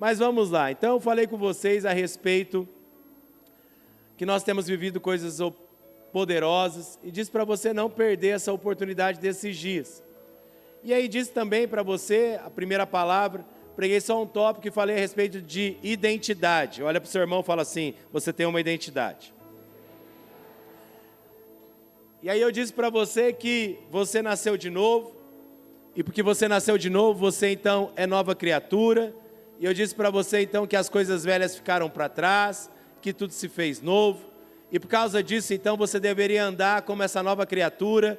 Mas vamos lá, então eu falei com vocês a respeito que nós temos vivido coisas poderosas e disse para você não perder essa oportunidade desses dias. E aí disse também para você, a primeira palavra, preguei só um tópico e falei a respeito de identidade. Olha para o seu irmão e fala assim, você tem uma identidade. E aí eu disse para você que você nasceu de novo, e porque você nasceu de novo, você então é nova criatura. E eu disse para você então que as coisas velhas ficaram para trás, que tudo se fez novo. E por causa disso então você deveria andar como essa nova criatura,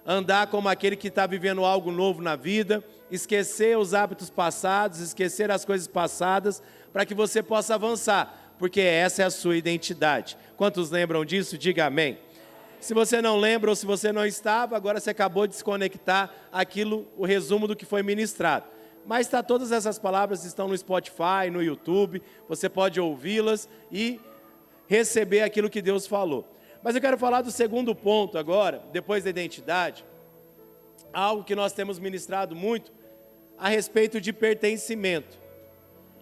andar como aquele que está vivendo algo novo na vida, esquecer os hábitos passados, esquecer as coisas passadas, para que você possa avançar, porque essa é a sua identidade. Quantos lembram disso? Diga amém. Se você não lembra ou se você não estava, agora você acabou de desconectar aquilo, o resumo do que foi ministrado. Mas todas essas palavras estão no Spotify, no YouTube, você pode ouvi-las e receber aquilo que Deus falou. Mas eu quero falar do segundo ponto agora, depois da identidade, algo que nós temos ministrado muito a respeito de pertencimento.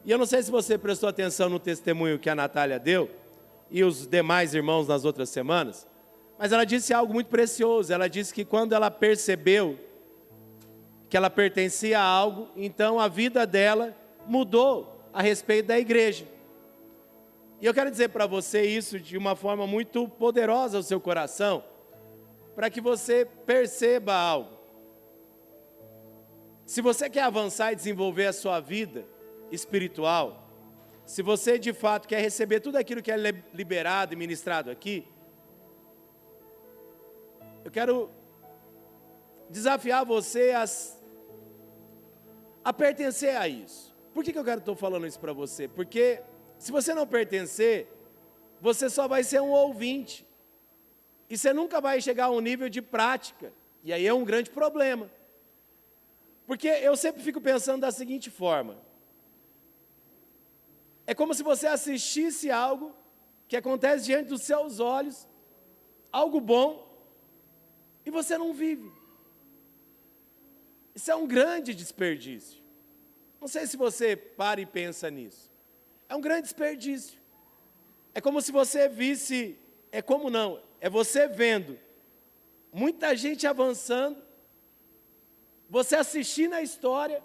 E eu não sei se você prestou atenção no testemunho que a Natália deu, e os demais irmãos nas outras semanas, mas ela disse algo muito precioso. Ela disse que quando ela percebeu que ela pertencia a algo, então a vida dela mudou a respeito da igreja. E eu quero dizer para você isso de uma forma muito poderosa ao seu coração, para que você perceba algo. Se você quer avançar e desenvolver a sua vida espiritual, se você de fato quer receber tudo aquilo que é liberado e ministrado aqui, eu quero desafiar você a pertencer a isso. Por que eu estou falando isso para você? Porque se você não pertencer, você só vai ser um ouvinte. E você nunca vai chegar a um nível de prática. E aí é um grande problema. Porque eu sempre fico pensando da seguinte forma. É como se você assistisse algo que acontece diante dos seus olhos, algo bom, e você não vive. Isso é um grande desperdício. Não sei se você para e pensa nisso. É um grande desperdício. É como se você visse, é você vendo muita gente avançando, você assistindo a história,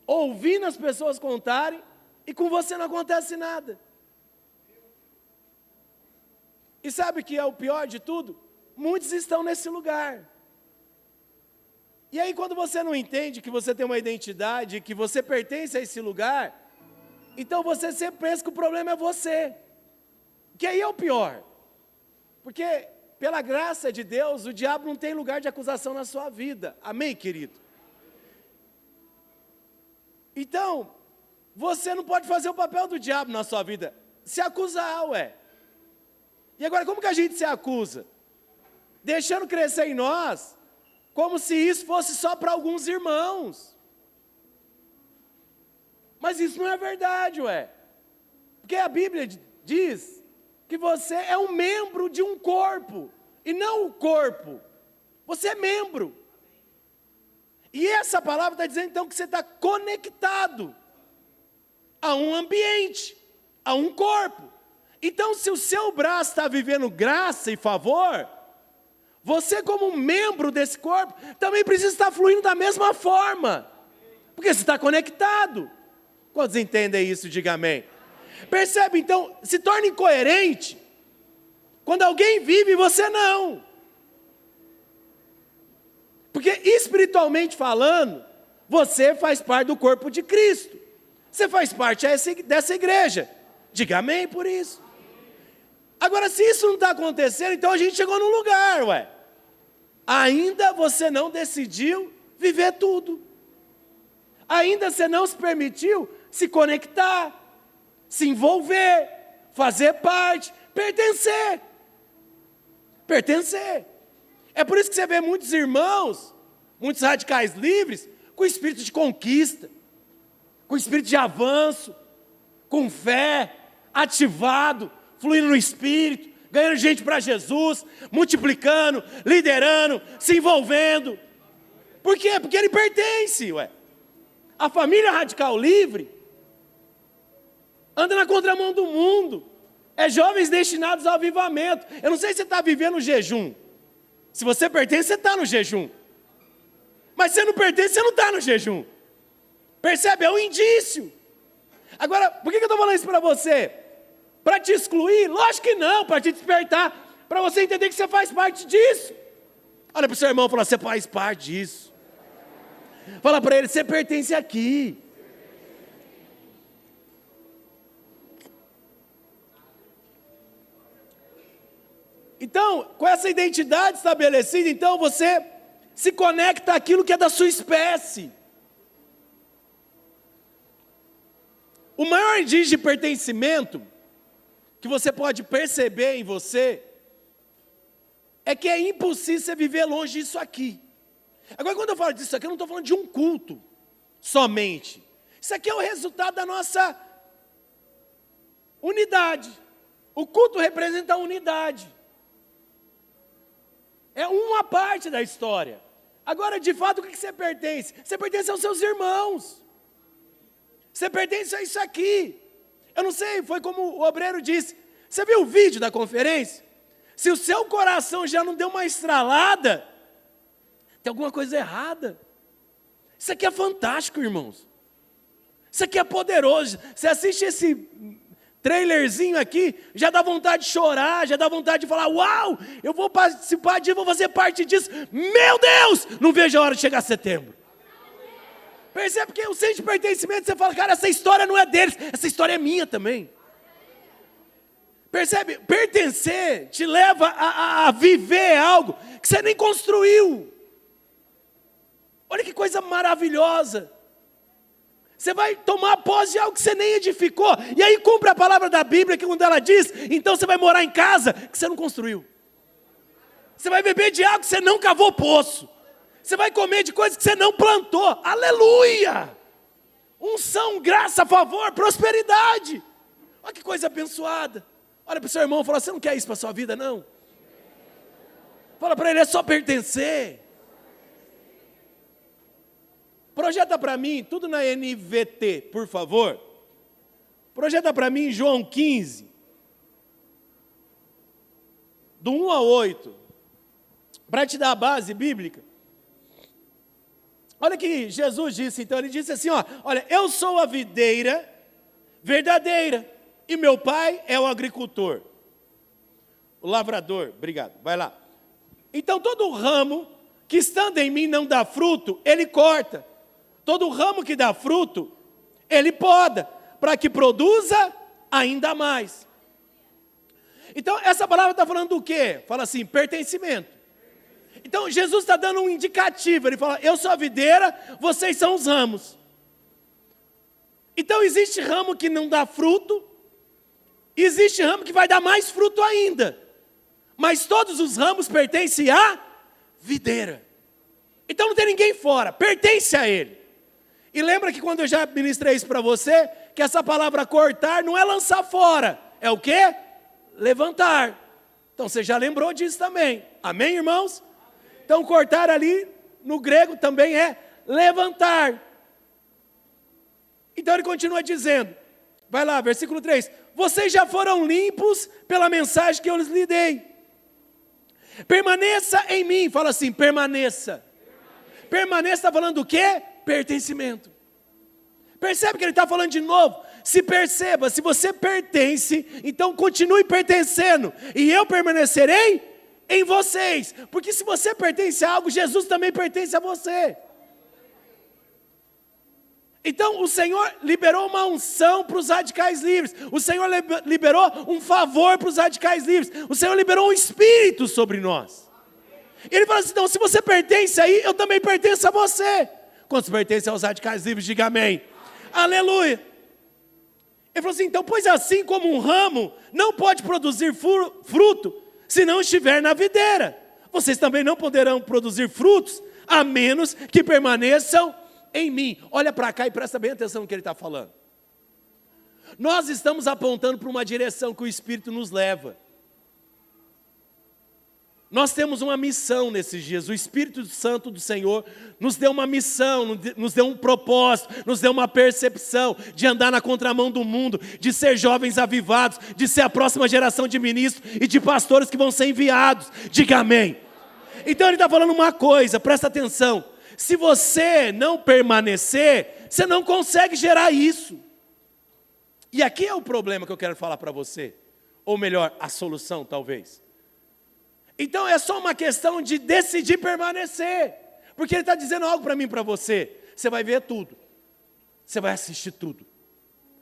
ouvindo as pessoas contarem, e com você não acontece nada. E sabe o que é o pior de tudo? Muitos estão nesse lugar. E aí quando você não entende que você tem uma identidade, que você pertence a esse lugar, então você sempre pensa que o problema é você. Que aí é o pior. Porque pela graça de Deus, o diabo não tem lugar de acusação na sua vida. Amém, querido? Então, você não pode fazer o papel do diabo na sua vida. Se acusar, ué. E agora, como que a gente se acusa? Deixando crescer em nós, como se isso fosse só para alguns irmãos. Mas isso não é verdade, ué. Porque a Bíblia diz que você é um membro de um corpo, e não o corpo. Você é membro. E essa palavra está dizendo então que você está conectado a um ambiente, a um corpo. Então, se o seu braço está vivendo graça e favor, você como um membro desse corpo, também precisa estar fluindo da mesma forma. Porque você está conectado. Quantos entendem isso? Diga amém. Percebe? Então, se torna incoerente quando alguém vive e você não. Porque espiritualmente falando, você faz parte do corpo de Cristo. Você faz parte dessa igreja. Diga amém por isso. Agora, se isso não está acontecendo, então a gente chegou num lugar, ué. Ainda você não decidiu viver tudo. Ainda você não se permitiu se conectar, se envolver, fazer parte, pertencer. Pertencer. É por isso que você vê muitos irmãos, muitos radicais livres, com espírito de conquista, com espírito de avanço, com fé, ativado, fluindo no espírito, ganhando gente para Jesus, multiplicando, liderando, se envolvendo. Por quê? Porque ele pertence, ué. A família radical livre anda na contramão do mundo. É jovens destinados ao avivamento. Eu não sei se você está vivendo o jejum. Se você pertence, você está no jejum. Mas se você não pertence, você não está no jejum. Percebe? É um indício. Agora, por que eu estou falando isso para você? Para te excluir? Lógico que não, para te despertar. Para você entender que você faz parte disso. Olha para o seu irmão e fala, você faz parte disso. Fala para ele, você pertence aqui. Então, com essa identidade estabelecida, então você se conecta àquilo que é da sua espécie. O maior indício de pertencimento que você pode perceber em você é que é impossível você viver longe disso aqui. Agora, quando eu falo disso aqui, eu não estou falando de um culto somente. Isso aqui é o resultado da nossa unidade. O culto representa a unidade. É uma parte da história. Agora, de fato, o que você pertence? Você pertence aos seus irmãos. Você pertence a isso aqui. Eu não sei, foi como o obreiro disse. Você viu o vídeo da conferência? Se o seu coração já não deu uma estralada, tem alguma coisa errada. Isso aqui é fantástico, irmãos. Isso aqui é poderoso. Você assiste esse trailerzinho aqui, já dá vontade de chorar, já dá vontade de falar, uau, eu vou participar disso, vou fazer parte disso. Meu Deus, não vejo a hora de chegar setembro. Percebe que o senso de pertencimento, você fala, cara, essa história não é deles, essa história é minha também. Percebe? Pertencer te leva a viver algo que você nem construiu. Olha que coisa maravilhosa. Você vai tomar posse de algo que você nem edificou. E aí cumpre a palavra da Bíblia, que quando ela diz, então você vai morar em casa que você não construiu. Você vai beber de água que você não cavou poço. Você vai comer de coisas que você não plantou. Aleluia! Unção, graça, favor, prosperidade. Olha que coisa abençoada. Olha para o seu irmão e fala, você não quer isso para a sua vida, não? Fala para ele, é só pertencer. Projeta para mim, tudo na NVT, por favor. Projeta para mim João 15, do 1 ao 8, para te dar a base bíblica. Olha que Jesus disse, então, ele disse assim, ó, olha, eu sou a videira verdadeira, e meu pai é o agricultor, o lavrador, obrigado, vai lá. Então todo ramo que estando em mim não dá fruto, ele corta. Todo ramo que dá fruto, ele poda, para que produza ainda mais. Então, essa palavra está falando do quê? Fala assim, pertencimento. Então, Jesus está dando um indicativo, ele fala, eu sou a videira, vocês são os ramos. Então, existe ramo que não dá fruto, existe ramo que vai dar mais fruto ainda. Mas todos os ramos pertencem à videira. Então, não tem ninguém fora, pertence a ele. E lembra que quando eu já ministrei isso para você, que essa palavra cortar não é lançar fora, é o quê? Levantar. Então você já lembrou disso também. Amém, irmãos? Então cortar ali, no grego também é levantar. Então ele continua dizendo, vai lá, versículo 3. Vocês já foram limpos pela mensagem que eu lhes dei. Permaneça em mim, fala assim, permaneça. Permaneça está falando do quê? Pertencimento. Percebe que ele está falando de novo? Se perceba, se você pertence, então continue pertencendo, e eu permanecerei em vocês, porque se você pertence a algo, Jesus também pertence a você. Então o Senhor liberou uma unção para os radicais livres, o Senhor liberou um favor para os radicais livres, o Senhor liberou um espírito sobre nós. Ele fala assim, então se você pertence aí, eu também pertenço a você. Quantos pertencem aos radicais livres, diga amém. Aleluia. Ele falou assim, então, pois assim como um ramo não pode produzir fruto, se não estiver na videira, vocês também não poderão produzir frutos, a menos que permaneçam em mim. Olha para cá e presta bem atenção no que ele está falando. Nós estamos apontando para uma direção que o Espírito nos leva. nós temos uma missão nesses dias. O Espírito Santo do Senhor nos deu uma missão, nos deu um propósito, nos deu uma percepção de andar na contramão do mundo, de ser jovens avivados, de ser a próxima geração de ministros e de pastores que vão ser enviados. Diga amém. Então ele está falando uma coisa, presta atenção. Se você não permanecer, você não consegue gerar isso. E aqui é o problema que eu quero falar para você. Ou melhor, a solução talvez. Então é só uma questão de decidir permanecer. Porque ele está dizendo algo para mim e para você. Você vai ver tudo. Você vai assistir tudo.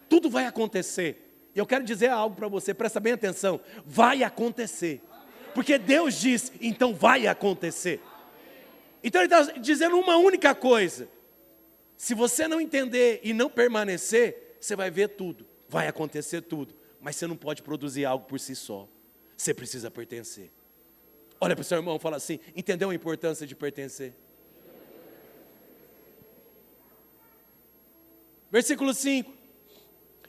Tudo vai acontecer. E eu quero dizer algo para você, presta bem atenção. Vai acontecer. Porque Deus diz, então vai acontecer. Então ele está dizendo uma única coisa. Se você não entender e não permanecer, você vai ver tudo. Vai acontecer tudo. Mas você não pode produzir algo por si só. Você precisa pertencer. Olha para o seu irmão e fala assim, entendeu a importância de pertencer? Versículo 5.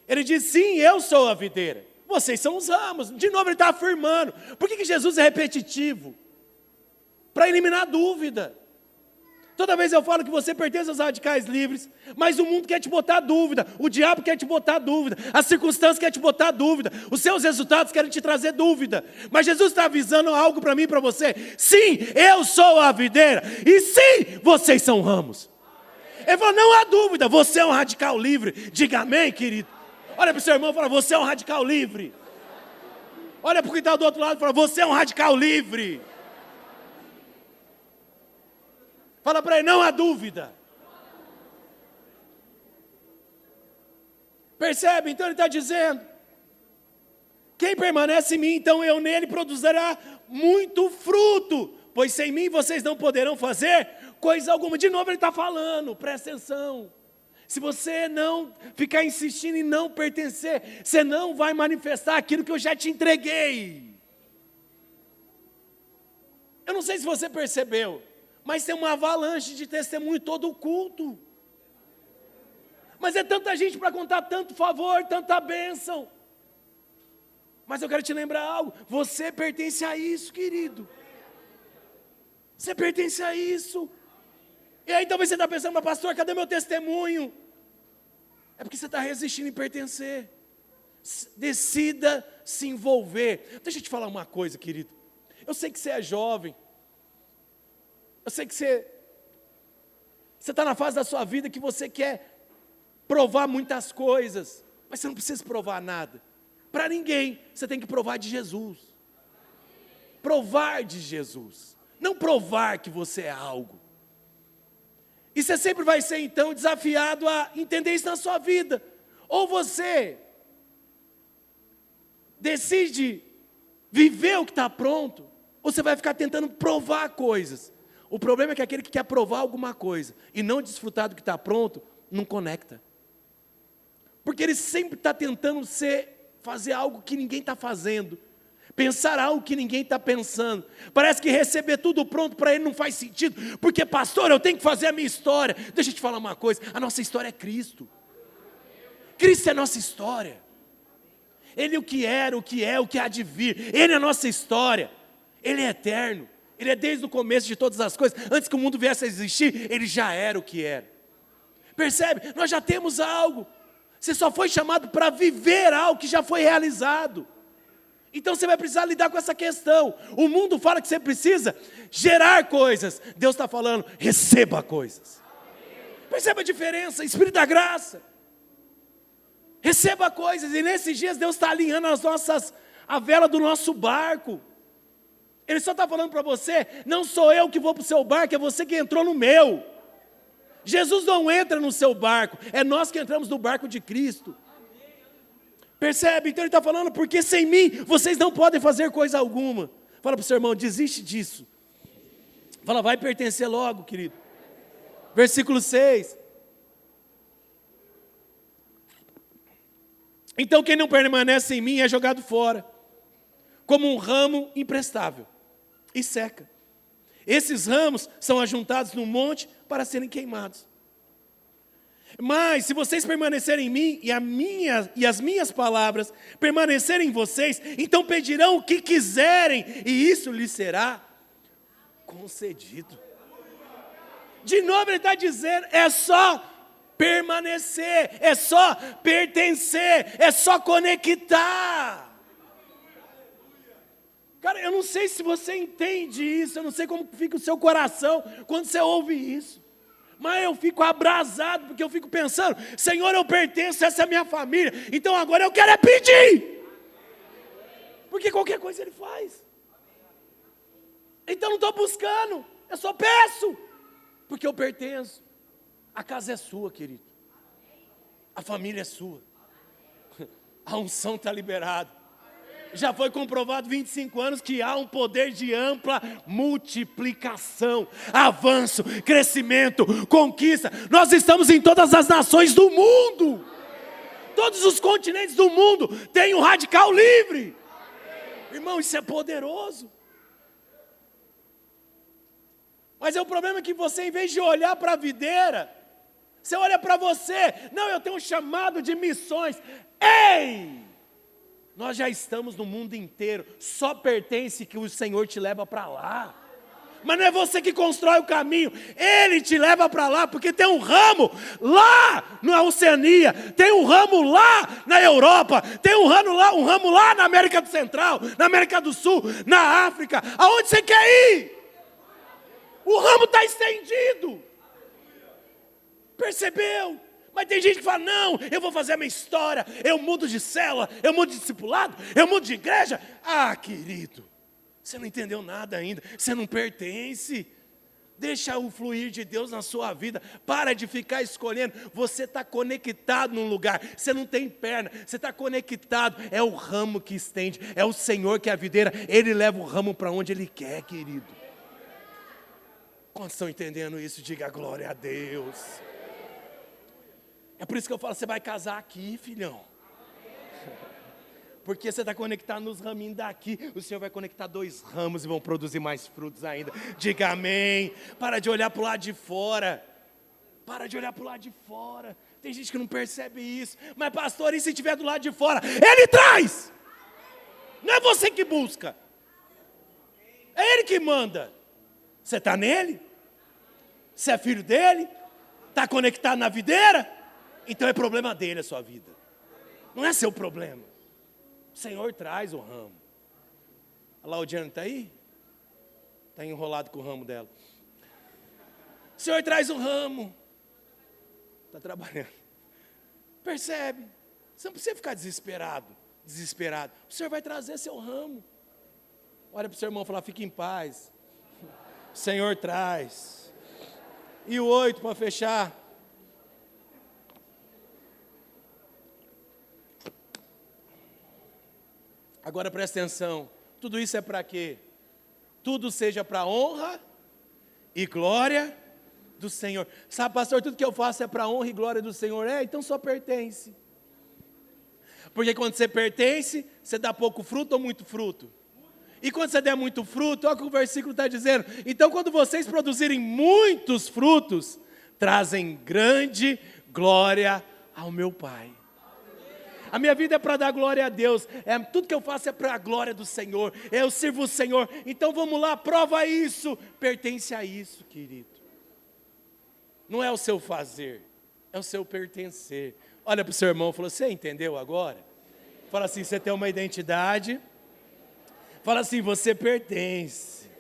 Ele diz, sim, eu sou a videira. Vocês são os ramos. De novo ele está afirmando. Por que Jesus é repetitivo? Para eliminar a dúvida. Toda vez eu falo que você pertence aos radicais livres, mas o mundo quer te botar dúvida, o diabo quer te botar dúvida, as circunstâncias querem te botar dúvida, os seus resultados querem te trazer dúvida. Mas Jesus está avisando algo para mim e para você. Sim, eu sou a videira, e sim, vocês são ramos. Ele falou, não há dúvida, você é um radical livre. Diga amém, querido. Olha para o seu irmão e fala, você é um radical livre. Olha para o que está do outro lado e fala, você é um radical livre. Fala para ele, não há dúvida. Percebe? Então ele está dizendo, quem permanece em mim, então eu nele produzirá muito fruto, pois sem mim vocês não poderão fazer coisa alguma. De novo ele está falando, presta atenção. Se você não ficar insistindo em não pertencer, você não vai manifestar aquilo que eu já te entreguei. Eu não sei se você percebeu, mas tem uma avalanche de testemunho todo o culto. Mas é tanta gente para contar tanto favor, tanta bênção. Mas eu quero te lembrar algo, você pertence a isso, querido. Você pertence a isso. E aí talvez você está pensando, mas pastor, cadê meu testemunho? É porque você está resistindo em pertencer. Decida se envolver. Deixa eu te falar uma coisa, querido. Eu sei que você é jovem. Eu sei que você está na fase da sua vida que você quer provar muitas coisas, mas você não precisa provar nada. Para ninguém, você tem que provar de Jesus. Provar de Jesus. Não provar que você é algo. E você sempre vai ser, então, desafiado a entender isso na sua vida. Ou você decide viver o que está pronto, ou você vai ficar tentando provar coisas. O problema é que aquele que quer provar alguma coisa e não desfrutar do que está pronto, não conecta. Porque ele sempre está tentando fazer algo que ninguém está fazendo. Pensar algo que ninguém está pensando. Parece que receber tudo pronto para ele não faz sentido. Porque, pastor, eu tenho que fazer a minha história. Deixa eu te falar uma coisa. A nossa história é Cristo. Cristo é a nossa história. Ele é o que era, o que é, o que há de vir. Ele é a nossa história. Ele é eterno. Ele é desde o começo de todas as coisas. Antes que o mundo viesse a existir, ele já era o que era. Percebe? Nós já temos algo. Você só foi chamado para viver algo que já foi realizado. Então você vai precisar lidar com essa questão. O mundo fala que você precisa gerar coisas. Deus está falando, receba coisas. Perceba a diferença, Espírito da graça. Receba coisas. E nesses dias Deus está alinhando a vela do nosso barco. Ele só está falando para você, não sou eu que vou para o seu barco, é você que entrou no meu. Jesus não entra no seu barco, é nós que entramos no barco de Cristo. Percebe? Então ele está falando, porque sem mim vocês não podem fazer coisa alguma. Fala para o seu irmão, desiste disso. Fala, vai pertencer logo, querido. Versículo 6. Então quem não permanece em mim é jogado fora, como um ramo imprestável, e seca. Esses ramos são ajuntados num monte para serem queimados. Mas se vocês permanecerem em mim e as minhas palavras permanecerem em vocês, então pedirão o que quiserem e isso lhes será concedido. De novo ele está dizendo, é só permanecer, é só pertencer, é só conectar. Cara, eu não sei se você entende isso, eu não sei como fica o seu coração quando você ouve isso. Mas eu fico abrasado, porque eu fico pensando, Senhor, eu pertenço, essa é a minha família, então agora eu quero é pedir. Porque qualquer coisa ele faz. Então não estou buscando, eu só peço. Porque eu pertenço. A casa é sua, querido. A família é sua. A unção está liberada. Já foi comprovado 25 anos que há um poder de ampla multiplicação, avanço, crescimento, conquista. Nós estamos em todas as nações do mundo. Todos os continentes do mundo têm um radical livre. Irmão, isso é poderoso. Mas o problema é que você, em vez de olhar para a videira, você olha para você. Não, eu tenho um chamado de missões. Ei! Nós já estamos no mundo inteiro. Só pertence que o Senhor te leva para lá. Mas não é você que constrói o caminho. Ele te leva para lá, porque tem um ramo lá na Oceania. Tem um ramo lá na Europa. Tem um ramo lá na América Central, na América do Sul, na África. Aonde você quer ir? O ramo está estendido. Percebeu? Mas tem gente que fala, não, eu vou fazer a minha história, eu mudo de célula, eu mudo de discipulado, eu mudo de igreja. Ah, querido, você não entendeu nada ainda, você não pertence. Deixa o fluir de Deus na sua vida, para de ficar escolhendo. Você está conectado num lugar, você não tem perna, você está conectado. É o ramo que estende, é o Senhor que é a videira, Ele leva o ramo para onde Ele quer, querido. Quantos estão entendendo isso? Diga glória a Deus. É por isso que eu falo, você vai casar aqui, filhão. Porque você está conectado nos raminhos daqui. O Senhor vai conectar 2 ramos e vão produzir mais frutos ainda. Diga amém. Para de olhar para o lado de fora. Para de olhar para o lado de fora. Tem gente que não percebe isso. Mas pastor, e se estiver do lado de fora? Ele traz. Não é você que busca. É Ele que manda. Você está nele? Você é filho dele? Está conectado na videira? Então é problema dele a sua vida. Não é seu problema. O Senhor traz o ramo. A Laudiana está aí? Está enrolado com o ramo dela. O Senhor traz o ramo. Está trabalhando. Percebe? Você não precisa ficar desesperado. O Senhor vai trazer seu ramo. Olha para o seu irmão e fala, fique em paz. O Senhor traz. E o 8 para fechar. Agora presta atenção, tudo isso é para quê? Tudo seja para honra e glória do Senhor. Sabe, pastor, tudo que eu faço é para honra e glória do Senhor. Então só pertence. Porque quando você pertence, você dá pouco fruto ou muito fruto? E quando você der muito fruto, olha o que o versículo está dizendo. Então quando vocês produzirem muitos frutos, trazem grande glória ao meu Pai. A minha vida é para dar glória a Deus. Tudo que eu faço é para a glória do Senhor. Eu sirvo o Senhor. Então vamos lá, prova isso. Pertence a isso, querido. Não é o seu fazer, é o seu pertencer. Olha para o seu irmão e fala, você entendeu agora? Fala assim, você tem uma identidade. Fala assim, você pertence.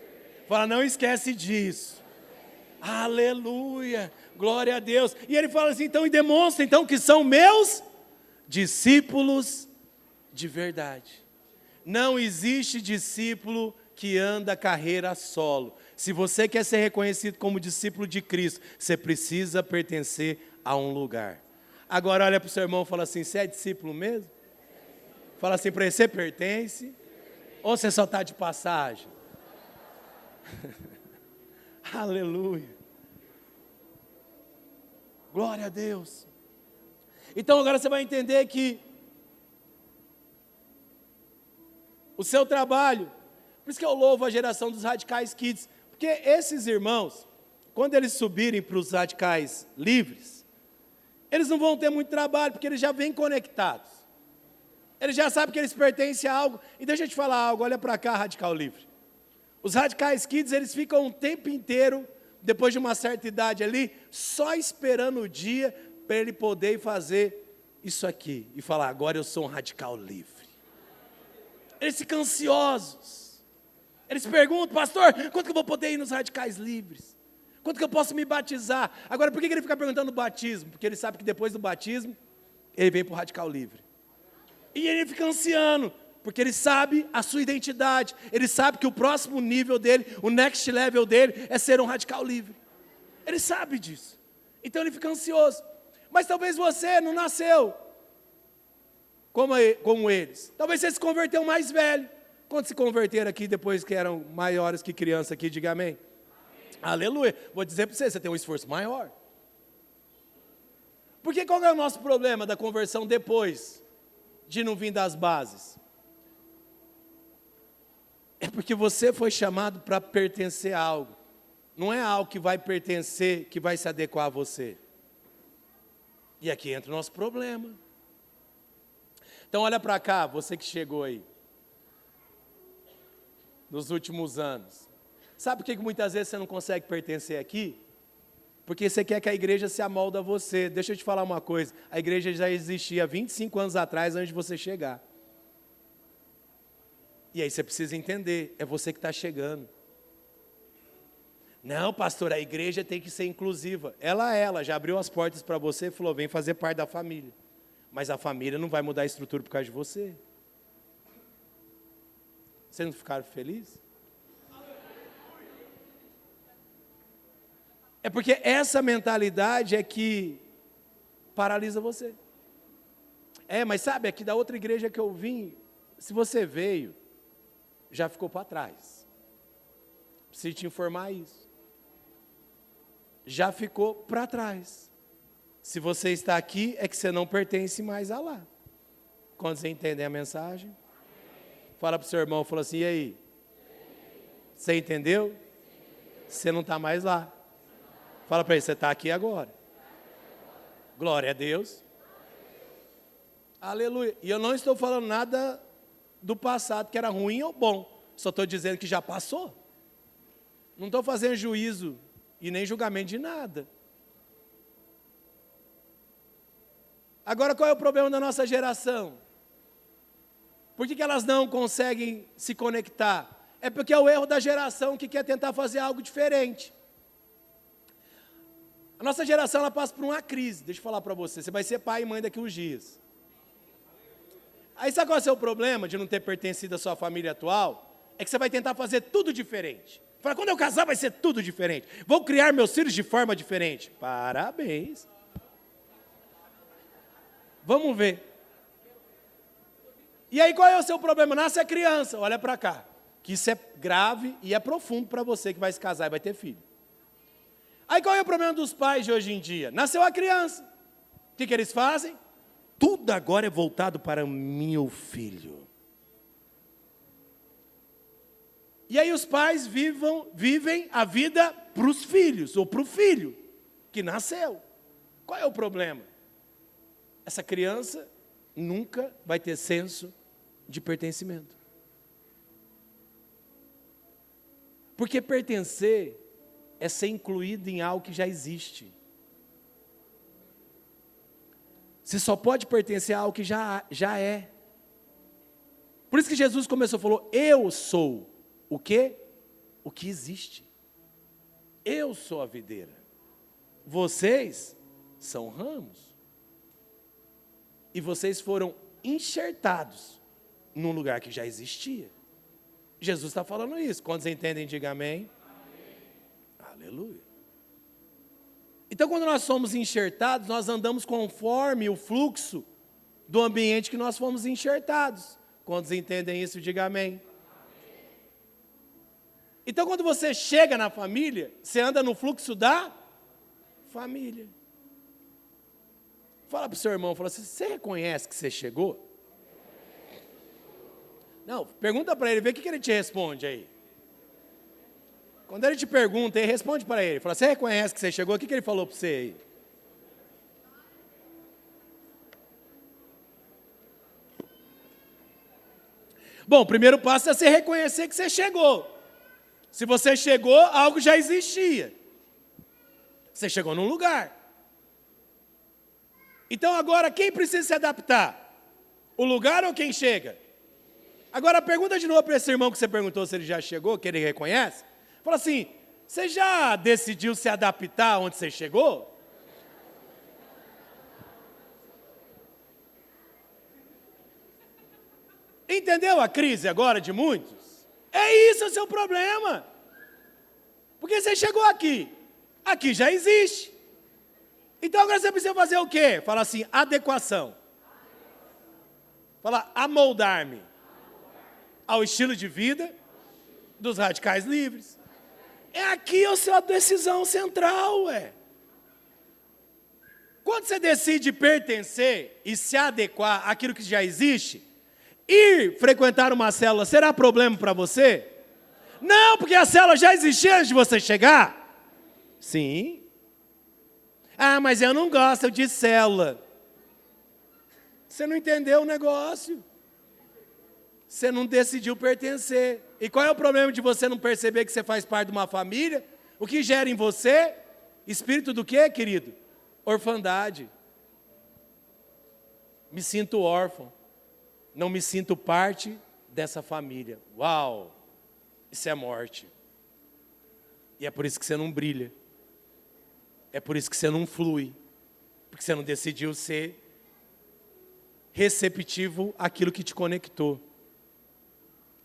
Fala, não esquece disso. Aleluia, glória a Deus. E ele fala assim, então, e demonstra então que são meus discípulos de verdade. Não existe discípulo que anda carreira solo. Se você quer ser reconhecido como discípulo de Cristo, você precisa pertencer a um lugar. Agora olha para o seu irmão e fala assim, você é discípulo mesmo? Fala assim para ele, você pertence? Ou você só está de passagem? Aleluia. Glória a Deus. Então agora você vai entender que o seu trabalho, por isso que eu louvo a geração dos Radicais Kids, porque esses irmãos, quando eles subirem para os radicais livres, eles não vão ter muito trabalho, porque eles já vêm conectados. Eles já sabem que eles pertencem a algo. E deixa eu te falar algo, olha para cá, radical livre. Os Radicais Kids, eles ficam um tempo inteiro, depois de uma certa idade ali, só esperando o dia para ele poder fazer isso aqui. E falar, agora eu sou um radical livre. Eles ficam ansiosos. Eles perguntam, pastor, quando que eu vou poder ir nos radicais livres? Quando que eu posso me batizar? Agora, por que ele fica perguntando o batismo? Porque ele sabe que depois do batismo, ele vem para o radical livre. E ele fica ansiando, porque ele sabe a sua identidade. Ele sabe que o próximo nível dele, o next level dele, é ser um radical livre. Ele sabe disso. Então ele fica ansioso. Mas talvez você não nasceu como eles. Talvez você se converteu mais velho. Quando se converteram aqui, depois que eram maiores que criança aqui, diga amém. Aleluia. Vou dizer para você tem um esforço maior. Porque qual é o nosso problema da conversão depois de não vir das bases? É porque você foi chamado para pertencer a algo. Não é algo que vai pertencer, que vai se adequar a você. E aqui entra o nosso problema. Então olha para cá, você que chegou aí, nos últimos anos. Sabe por que muitas vezes você não consegue pertencer aqui? Porque você quer que a igreja se amolde a você. Deixa eu te falar uma coisa, a igreja já existia 25 anos atrás, antes de você chegar. E aí você precisa entender, é você que está chegando. Não, pastor, a igreja tem que ser inclusiva. Ela já abriu as portas para você e falou, vem fazer parte da família. Mas a família não vai mudar a estrutura por causa de você. Vocês não ficaram felizes? É porque essa mentalidade é que paralisa você. Mas sabe, aqui da outra igreja que eu vim, se você veio, já ficou para trás. Preciso te informar isso. Já ficou para trás. Se você está aqui, é que você não pertence mais a lá. Quando você entender a mensagem, fala para o seu irmão, fala assim, e aí? Você entendeu? Você não está mais lá. Fala para ele, você está aqui agora. Glória a Deus. Aleluia. E eu não estou falando nada do passado que era ruim ou bom. Só estou dizendo que já passou. Não estou fazendo juízo e nem julgamento de nada. Agora, qual é o problema da nossa geração? Por que elas não conseguem se conectar? É porque é o erro da geração que quer tentar fazer algo diferente. A nossa geração, ela passa por uma crise. Deixa eu falar para você, você vai ser pai e mãe daqui uns dias. Aí sabe qual é o seu problema de não ter pertencido à sua família atual? É que você vai tentar fazer tudo diferente. Fala, quando eu casar vai ser tudo diferente. Vou criar meus filhos de forma diferente. Parabéns. Vamos ver. E aí qual é o seu problema? Nasce a criança, olha para cá. Que isso é grave e é profundo para você que vai se casar e vai ter filho. Aí qual é o problema dos pais de hoje em dia? Nasceu a criança. O que eles fazem? Tudo agora é voltado para meu filho. E aí os pais vivem a vida para os filhos, ou para o filho que nasceu. Qual é o problema? Essa criança nunca vai ter senso de pertencimento. Porque pertencer é ser incluído em algo que já existe. Você só pode pertencer a algo que já é. Por isso que Jesus começou e falou, eu sou o quê? O que existe. Eu sou a videira. Vocês são ramos. E vocês foram enxertados num lugar que já existia. Jesus está falando isso. Quando vocês entendem, diga amém. Aleluia. Então, quando nós somos enxertados, nós andamos conforme o fluxo do ambiente que nós fomos enxertados. Quando vocês entendem isso, diga amém. Então, quando você chega na família, você anda no fluxo da família. Fala para o seu irmão, fala assim, você reconhece que você chegou? Não, pergunta para ele, vê o que ele te responde aí. Quando ele te pergunta, ele responde para ele. Fala, você reconhece que você chegou? O que ele falou para você aí? Bom, o primeiro passo é você reconhecer que você chegou. Se você chegou, algo já existia. Você chegou num lugar. Então agora, quem precisa se adaptar? O lugar ou quem chega? Agora pergunta de novo para esse irmão que você perguntou se ele já chegou, que ele reconhece. Fala assim, você já decidiu se adaptar onde você chegou? Entendeu a crise agora de muitos? É isso o seu problema. Porque você chegou aqui. Aqui já existe. Então agora você precisa fazer o quê? Fala assim, adequação. Fala, amoldar-me ao estilo de vida dos radicais livres. É aqui a sua decisão central, ué. Quando você decide pertencer e se adequar àquilo que já existe, ir frequentar uma célula será problema para você? Não, porque a célula já existia antes de você chegar. Sim. Ah, mas eu não gosto de célula. Você não entendeu o negócio. Você não decidiu pertencer. E qual é o problema de você não perceber que você faz parte de uma família? O que gera em você? Espírito do quê, querido? Orfandade. Me sinto órfão. Não me sinto parte dessa família. Uau! Isso é morte. E é por isso que você não brilha. É por isso que você não flui. Porque você não decidiu ser receptivo àquilo que te conectou.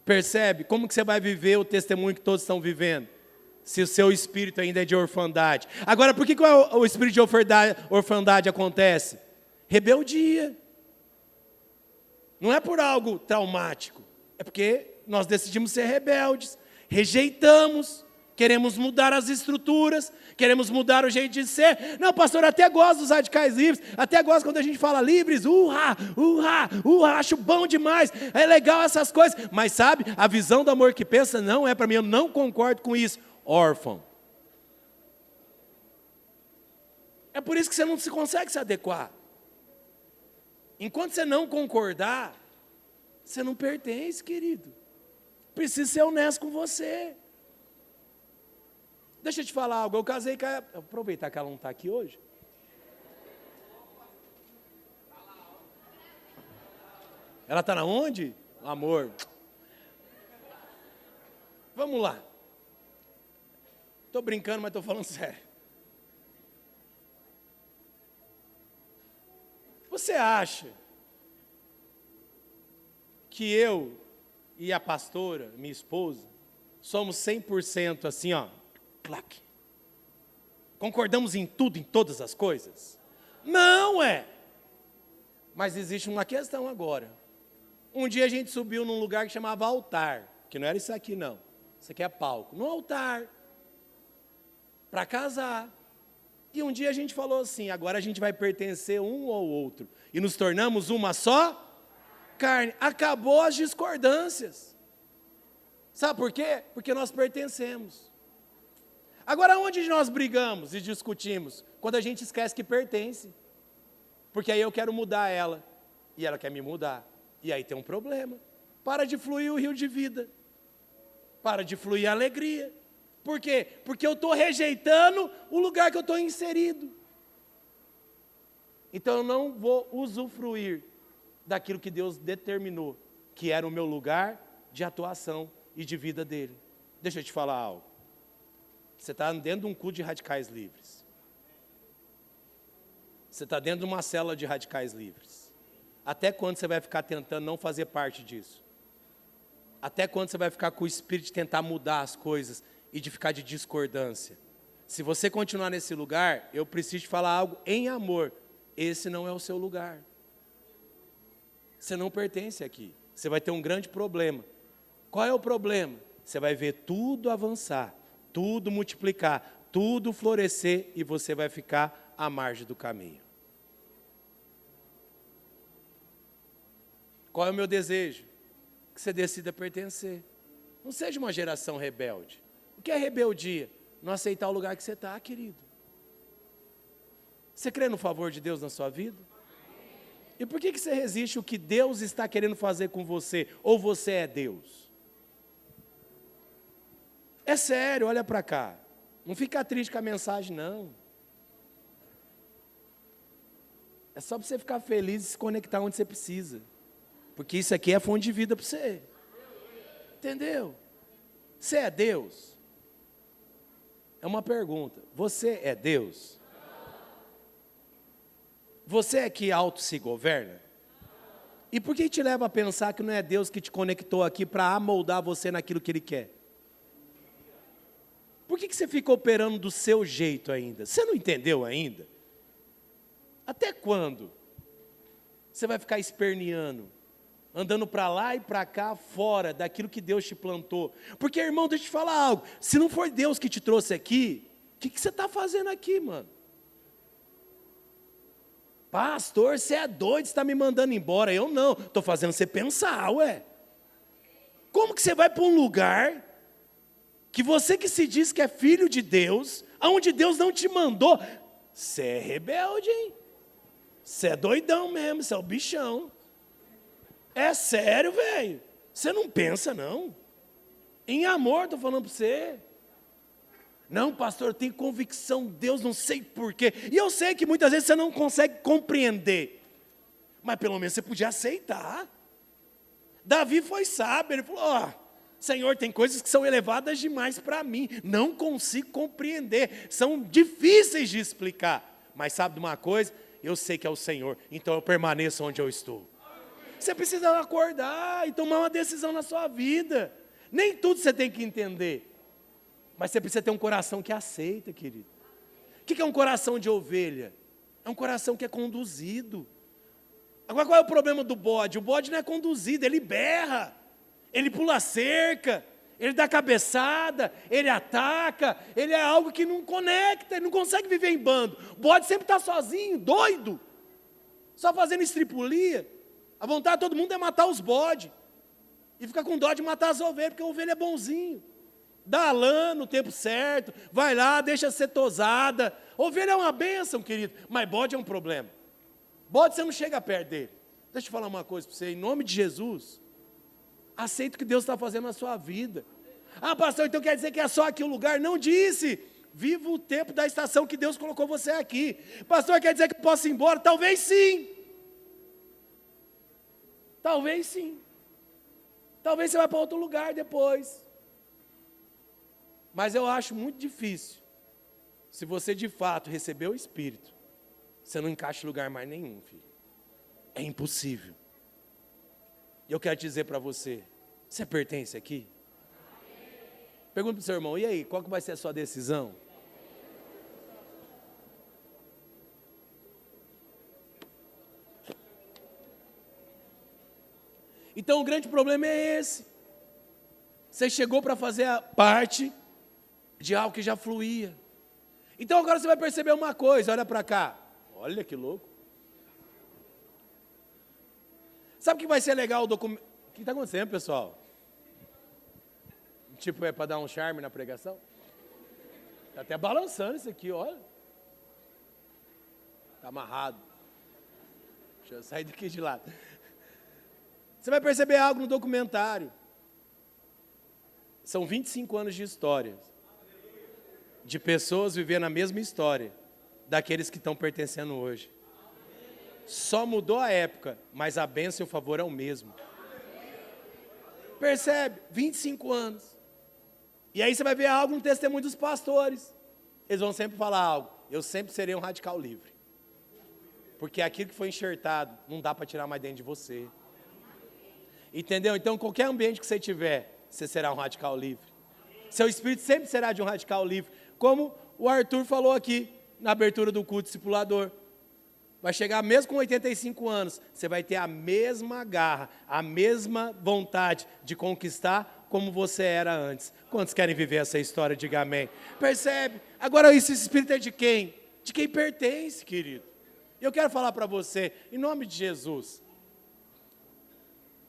Percebe? Como que você vai viver o testemunho que todos estão vivendo? Se o seu espírito ainda é de orfandade. Agora, por que o espírito de orfandade acontece? Rebeldia. Não é por algo traumático. É porque nós decidimos ser rebeldes. Rejeitamos. Queremos mudar as estruturas, queremos mudar o jeito de ser. Não, pastor, eu até gosto dos radicais livres, até gosto quando a gente fala livres, acho bom demais, é legal essas coisas. Mas sabe, a visão do amor que pensa não é para mim, eu não concordo com isso. Órfão. É por isso que você não se consegue se adequar. Enquanto você não concordar, você não pertence, querido. Precisa ser honesto com você. Deixa eu te falar algo, eu casei com a... Aproveitar que ela não está aqui hoje. Ela está na onde? Amor. Vamos lá. Estou brincando, mas estou falando sério. Você acha que eu e a pastora, minha esposa, somos 100% assim, ó, claque. Concordamos em tudo, em todas as coisas? Não é. Mas existe uma questão agora. Um dia a gente subiu num lugar que chamava altar, que não era isso aqui não. Isso aqui é palco. No altar, para casar. E um dia a gente falou assim, agora a gente vai pertencer um ao outro. E nos tornamos uma só carne. Acabou as discordâncias. Sabe por quê? Porque nós pertencemos. Agora, onde nós brigamos e discutimos? Quando a gente esquece que pertence. Porque aí eu quero mudar ela. E ela quer me mudar. E aí tem um problema. Para de fluir o rio de vida. Para de fluir a alegria. Por quê? Porque eu estou rejeitando o lugar que eu estou inserido. Então eu não vou usufruir daquilo que Deus determinou, que era o meu lugar de atuação e de vida dele. Deixa eu te falar algo. Você está dentro de um culto de radicais livres. Você está dentro de uma célula de radicais livres. Até quando você vai ficar tentando não fazer parte disso? Até quando você vai ficar com o espírito de tentar mudar as coisas e de ficar de discordância? Se você continuar nesse lugar, eu preciso te falar algo em amor. Esse não é o seu lugar. Você não pertence aqui. Você vai ter um grande problema. Qual é o problema? Você vai ver tudo avançar, tudo multiplicar, tudo florescer e você vai ficar à margem do caminho. Qual é o meu desejo? Que você decida pertencer. Não seja uma geração rebelde. O que é rebeldia? Não aceitar o lugar que você está, querido. Você crê no favor de Deus na sua vida? E por que você resiste o que Deus está querendo fazer com você? Ou você é Deus? É sério, olha para cá. Não fica triste com a mensagem, não. É só para você ficar feliz e se conectar onde você precisa. Porque isso aqui é fonte de vida para você. Entendeu? Você é Deus? É uma pergunta. Você é Deus? Você é que auto se governa? E por que te leva a pensar que não é Deus que te conectou aqui para amoldar você naquilo que Ele quer? Por que você fica operando do seu jeito ainda? Você não entendeu ainda? Até quando você vai ficar esperneando, andando para lá e para cá, fora daquilo que Deus te plantou? Porque, irmão, deixa eu te falar algo. Se não for Deus que te trouxe aqui, o que você está fazendo aqui, mano? Pastor, você é doido, você está me mandando embora. Eu não, estou fazendo você pensar, ué. Como que você vai para um lugar que você que se diz que é filho de Deus, aonde Deus não te mandou? Você é rebelde, hein? Você é doidão mesmo, você é o bichão. É sério, velho. Você não pensa, não. Em amor, estou falando para você. Não, pastor, eu tenho convicção, Deus, não sei porquê. E eu sei que muitas vezes você não consegue compreender. Mas pelo menos você podia aceitar. Davi foi sábio, ele falou, ó, Senhor, tem coisas que são elevadas demais para mim. Não consigo compreender, são difíceis de explicar. Mas sabe de uma coisa? Eu sei que é o Senhor, então eu permaneço onde eu estou. Você precisa acordar e tomar uma decisão na sua vida. Nem tudo você tem que entender. Mas você precisa ter um coração que aceita, querido. O que é um coração de ovelha? É um coração que é conduzido. Agora, qual é o problema do bode? O bode não é conduzido, ele berra, ele pula cerca, ele dá cabeçada, ele ataca, ele é algo que não conecta, ele não consegue viver em bando. O bode sempre está sozinho, doido, só fazendo estripulia. A vontade de todo mundo é matar os bodes, e fica com dó de matar as ovelhas, porque a ovelha é bonzinho. Dá lã no tempo certo, vai lá, deixa ser tosada. Ovelha é uma bênção, querido, mas bode é um problema. Bode você não chega perto dele. Deixa eu falar uma coisa para você, em nome de Jesus, aceita o que Deus está fazendo na sua vida. Ah, pastor, então quer dizer que é só aqui o lugar? Não disse. Viva o tempo da estação que Deus colocou você aqui. Pastor, quer dizer que posso ir embora? Talvez sim. Talvez sim. Talvez você vá para outro lugar depois. Mas eu acho muito difícil, se você de fato receber o Espírito, você não encaixa em lugar mais nenhum, filho. É impossível. E eu quero dizer para você, você pertence aqui? Pergunta para o seu irmão, e aí, qual que vai ser a sua decisão? Então o grande problema é esse. Você chegou para fazer a parte de algo que já fluía. Então agora você vai perceber uma coisa, olha para cá. Olha que louco. Sabe o que vai ser legal o documento? O que está acontecendo, pessoal? Tipo, é para dar um charme na pregação? Está até balançando isso aqui, olha. Está amarrado. Deixa eu sair daqui de lado. Você vai perceber algo no documentário. São 25 anos de história. De pessoas vivendo a mesma história daqueles que estão pertencendo hoje. Só mudou a época, mas a bênção e o favor é o mesmo. Percebe? 25 anos. E aí você vai ver algo no testemunho dos pastores. Eles vão sempre falar algo. Eu sempre serei um radical livre. Porque aquilo que foi enxertado, não dá para tirar mais dentro de você. Entendeu? Então, qualquer ambiente que você tiver, você será um radical livre. Seu espírito sempre será de um radical livre. Como o Arthur falou aqui, na abertura do culto discipulador. Vai chegar mesmo com 85 anos, você vai ter a mesma garra, a mesma vontade de conquistar como você era antes. Quantos querem viver essa história? Diga amém. Percebe? Agora esse espírito é de quem? De quem pertence, querido. E eu quero falar para você, em nome de Jesus.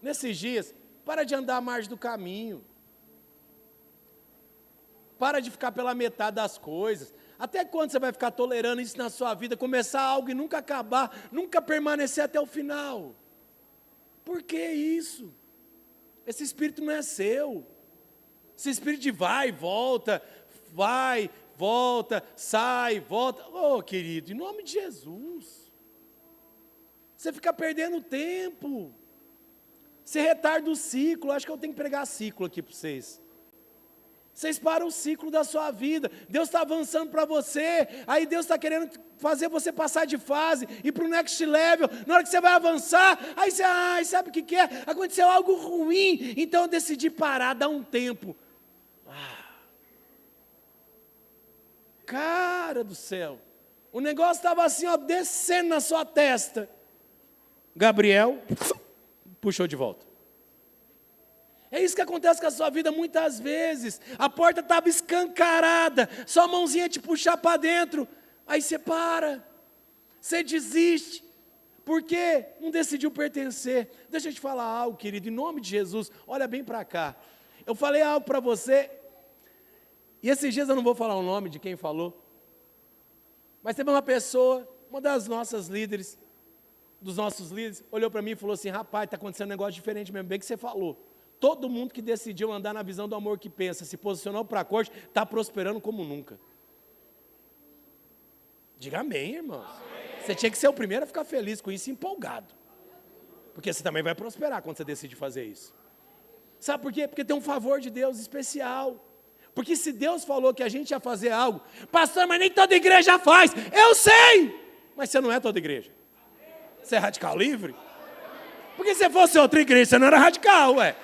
Nesses dias, para de andar à margem do caminho. Para de ficar pela metade das coisas. Até quando você vai ficar tolerando isso na sua vida? Começar algo e nunca acabar, nunca permanecer até o final. Por que isso? Esse espírito não é seu. Esse espírito de vai, volta, sai, volta. Oh, querido, em nome de Jesus. Você fica perdendo tempo. Você retarda o ciclo. Acho que eu tenho que pregar ciclo aqui para vocês. Vocês param o ciclo da sua vida. Deus está avançando para você. Aí Deus está querendo fazer você passar de fase, ir para o next level. Na hora que você vai avançar, aí você, sabe o que é? Aconteceu algo ruim. Então eu decidi parar, dar um tempo. Cara do céu. O negócio estava assim, ó, descendo na sua testa. Gabriel puxou de volta. É isso que acontece com a sua vida muitas vezes. A porta estava escancarada, sua mãozinha te puxar para dentro. Aí você para, você desiste. Por quê? Não decidiu pertencer. Deixa eu te falar algo, querido, em nome de Jesus, olha bem para cá. Eu falei algo para você, e esses dias eu não vou falar o nome de quem falou, mas teve uma pessoa, uma das nossas líderes, dos nossos líderes, olhou para mim e falou assim: rapaz, está acontecendo um negócio diferente mesmo, bem que você falou. Todo mundo que decidiu andar na visão do amor que pensa, se posicionou para a corte, está prosperando como nunca. Diga amém, irmãos. Amém. Você tinha que ser o primeiro a ficar feliz com isso e empolgado. Porque você também vai prosperar quando você decide fazer isso. Sabe por quê? Porque tem um favor de Deus especial. Porque se Deus falou que a gente ia fazer algo, pastor, mas nem toda igreja faz. Eu sei! Mas você não é toda igreja. Você é radical livre? Porque se fosse outra igreja, você não era radical, ué.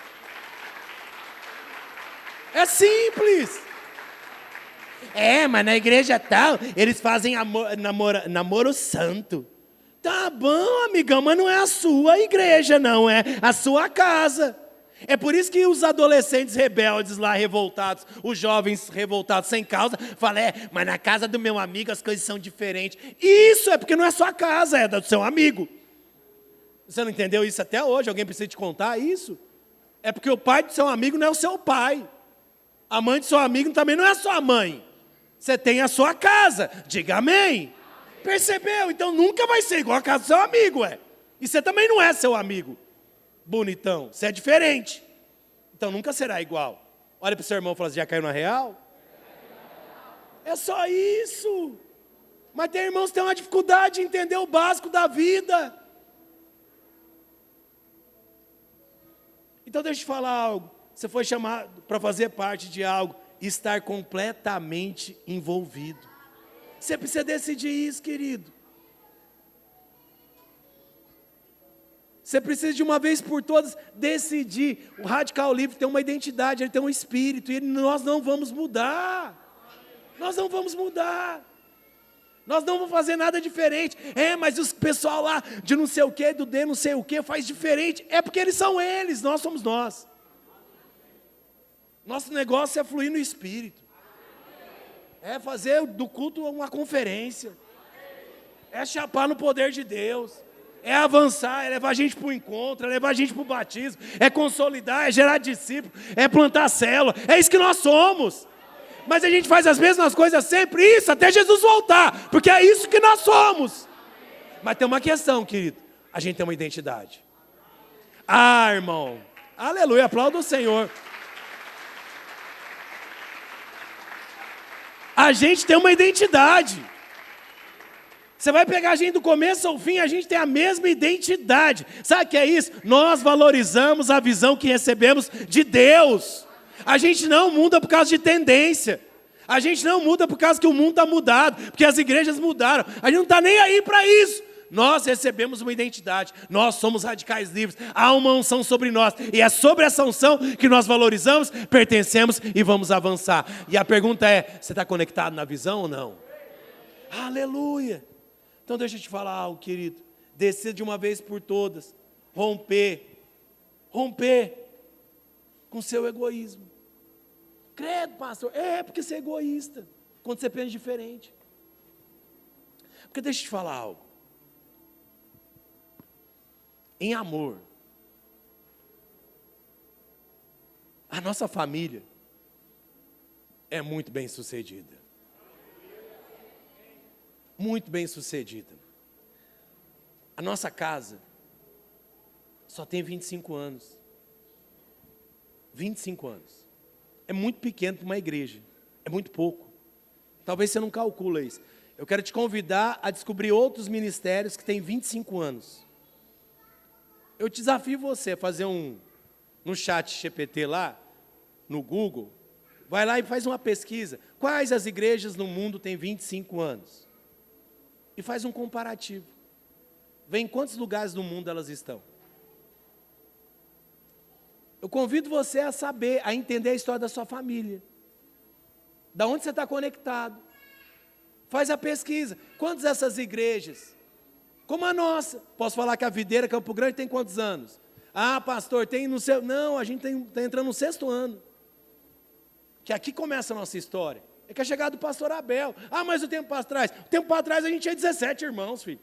É simples. Mas na igreja tal, eles fazem namoro santo. Tá bom, amigão, mas não é a sua igreja, não, é a sua casa. É por isso que os adolescentes rebeldes lá, revoltados, os jovens revoltados sem causa, falam, mas na casa do meu amigo as coisas são diferentes. Isso é porque não é sua casa, é do seu amigo. Você não entendeu isso até hoje? Alguém precisa te contar isso? É porque o pai do seu amigo não é o seu pai. A mãe do seu amigo também não é a sua mãe. Você tem a sua casa. Diga amém. Percebeu? Então nunca vai ser igual a casa do seu amigo, ué. E você também não é seu amigo. Bonitão. Você é diferente. Então nunca será igual. Olha para o seu irmão e fala assim: já caiu na real? É só isso. Mas tem irmãos que têm uma dificuldade de entender o básico da vida. Então deixa eu te falar algo. Você foi chamado para fazer parte de algo, estar completamente envolvido. Você precisa decidir isso, querido. Você precisa de uma vez por todas decidir. O radical livre tem uma identidade, ele tem um espírito, e nós não vamos mudar. Nós não vamos mudar. Nós não vamos fazer nada diferente. Mas os pessoal lá de não sei o que, do D não sei o que, faz diferente. É porque eles são eles, nós somos nós. Nosso negócio é fluir no Espírito. É fazer do culto uma conferência. É chapar no poder de Deus. É avançar, é levar a gente para o encontro, é levar a gente para o batismo, é consolidar, é gerar discípulo, é plantar célula. É isso que nós somos. Mas a gente faz as mesmas coisas sempre, isso, até Jesus voltar. Porque é isso que nós somos. Mas tem uma questão, querido. A gente tem uma identidade. Irmão. Aleluia, aplauda o Senhor. A gente tem uma identidade. Você vai pegar a gente do começo ao fim, a gente tem a mesma identidade. Sabe o que é isso? Nós valorizamos a visão que recebemos de Deus. A gente não muda por causa de tendência. A gente não muda por causa que o mundo está mudado, porque as igrejas mudaram. A gente não está nem aí para isso. Nós recebemos uma identidade, nós somos radicais livres, há uma unção sobre nós, e é sobre essa unção que nós valorizamos, pertencemos e vamos avançar. E a pergunta é, você está conectado na visão ou não? Aleluia! Então deixa eu te falar algo, querido, descer de uma vez por todas, romper com o seu egoísmo. Credo, pastor, porque você é egoísta, quando você pensa diferente. Porque deixa eu te falar algo. Em amor, a nossa família é muito bem sucedida. Muito bem sucedida. A nossa casa só tem 25 anos. 25 anos. é muito pequeno para uma igreja. É muito pouco. Talvez você não calcula isso. Eu quero te convidar a descobrir outros ministérios que têm 25 anos. Eu desafio você a fazer no chat GPT lá, no Google, vai lá e faz uma pesquisa. Quais as igrejas no mundo têm 25 anos? E faz um comparativo. Vê em quantos lugares do mundo elas estão. Eu convido você a saber, a entender a história da sua família. Da onde você está conectado. Faz a pesquisa. Quantas dessas igrejas? Como a nossa. Posso falar que a Videira Campo Grande tem quantos anos? Ah, pastor, tem no seu... Não, a gente está entrando no 6º ano. Que aqui começa a nossa história. É que é chegada do pastor Abel. Ah, mas o tempo para trás? O tempo para trás a gente tinha 17 irmãos, filho.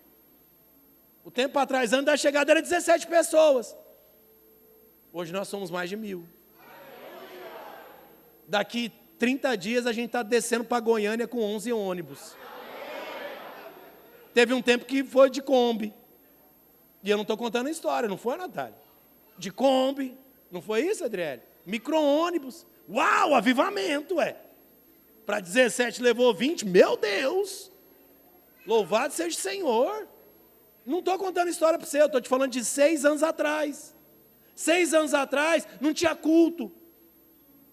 O tempo para trás, antes da chegada, era 17 pessoas. Hoje nós somos mais de 1.000. Daqui 30 dias a gente está descendo para Goiânia com 11 ônibus. Teve um tempo que foi de Kombi. E eu não estou contando a história, não foi, Natália? De Kombi. Não foi isso, Adriele? Micro-ônibus. Uau, avivamento, Para 17 levou 20, meu Deus. Louvado seja o Senhor. Não estou contando história para você, eu estou te falando de 6 anos atrás. 6 anos atrás não tinha culto.